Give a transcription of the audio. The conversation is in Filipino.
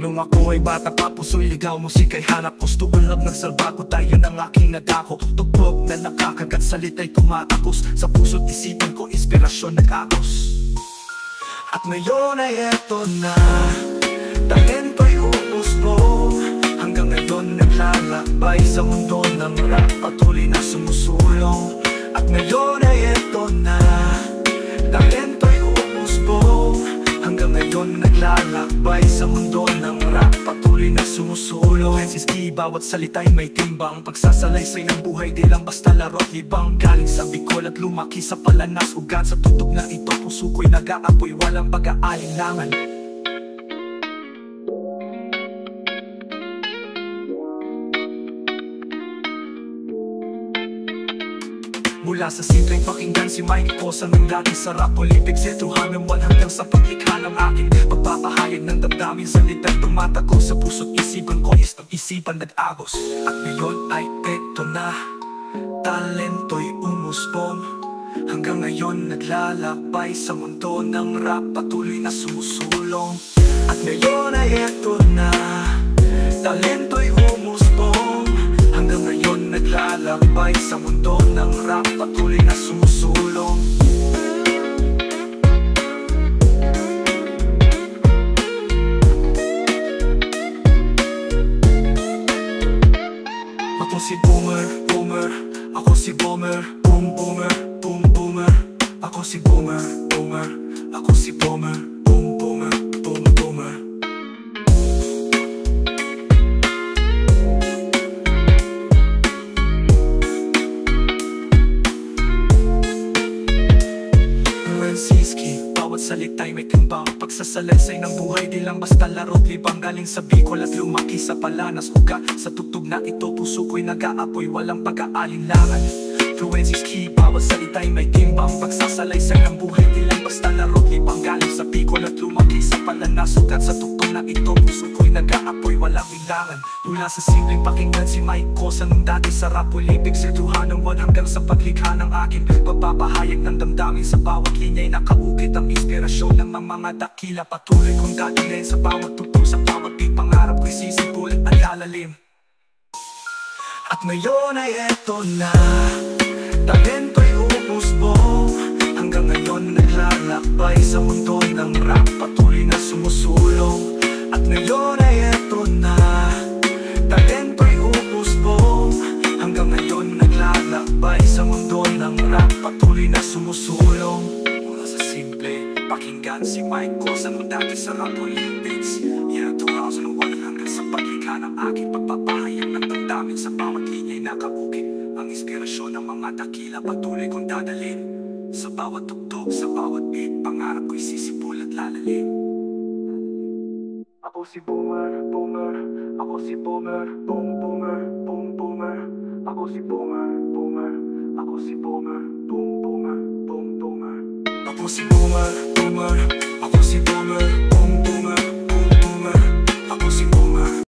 Nung ako ay bata pa, puso'y ligaw, musika'y hanap ko. Stubulab ng salbago, tayo ng aking nadako. Tugtog na nakakagat, salita'y tumatakos. Sa puso't isipan ko, inspirasyon nag-agos. At ngayon ay eto na, talento'y umusbong. Hanggang ngayon naglalakbay sa mundo ng rap, patuloy na sumusulong. At ngayon ay eto na, talento'y umusbong. Hanggang ngayon naglalakbay sa mundo ng rap, patuloy na sumusulong. Lensiski, bawat salita'y may timbang. Pagsasalaysay ng buhay, di lang basta laro't libang. Galing sa Bicol at lumaki sa Palanas, ugat sa tugtog na ito, puso ko'y nag-aapoy, walang pag-aalinlangan. Mula sa simpleng pakinggan, si Mike Cosa ng dati sa rap Olympics, etuhanang hanggang sa paglikha ng aking pagpapahayag ng damdamin. Salitang tumatakbo sa puso't isipan ko, isipan nag-agos. At ngayon ay eto na, talento'y umusbong. Hanggang ngayon naglalakbay sa mundo ng rap, patuloy na sumusulong. At ngayon ay eto na, talento'y umusbong. Hanggang ngayon naglalakbay sa mundo ng rap, patuloy na sumusulong. Ako si Boomer, Boomer. Ako si Boomer, Boom Boomer, Boom Boomer. Ako si Boomer, Boomer. Ako si Boomer, Boom Boomer, Boom Boomer. Lensiski, bawat salita'y may timbang. Pagsasalaysay ng buhay, di lang basta laro't libang. Galing sa Bicol at lumaki sa Palanas, ugat sa tugtog na ito, puso ko'y nag-aapoy, walang pag-aalinlangan. Lensiski, bawat salita'y may timbang. Pagsasalaysay ng buhay, di lang basta laro't libang. Galing sa Bicol at lumaki sa Palanas, ugat sa tugtog na ito, puso ko'y nag-aapoy, walang ilangan. Mula sa simpleng pakinggan, si Mike Cosa ng dati sa rap Olympics, etuhanang hanggang sa paglikha ng aking pagpapahayag ng damdamin. Sa bawat linya'y nakaukit ang inspirasyon ng mga dakila, patuloy kong dadalhin sa bawat tugtog, sa bawat beat, pangarap ko'y sisipul at lalalim. At ngayon ay eto na, talento'y umusbong. Hanggang ngayon naglalakbay sa mundo ng rap, patuloy na sumusulong. At ngayon ay eto na, talento'y umusbong. Hanggang ngayon naglalakbay sa mundo ng rap, patuloy na sumusulong. Mula sa simple pakinggan, si Mike Cosa ng dati sa rap Olympics, year 2001 hanggang sa paglikha ng aking pagpapahayag ng damdamin. Sa bawat linya'y nakaukit ang inspirasyon ng mga dakila, patuloy kong dadalhin sa bawat tugtog, sa bawat beat, pangarap ko'y sisipul at lalalim. Ako si Boomer, Boomer. Ako si Boomer, Boom Boomer, Boom Boomer. Ako si Boomer, Boomer. Ako si Boomer, Boom Boomer, Boom Boomer. Ako si Boomer, Boomer. Ako si Boomer, Boom Boomer, Boom Boomer. Ako si Boomer.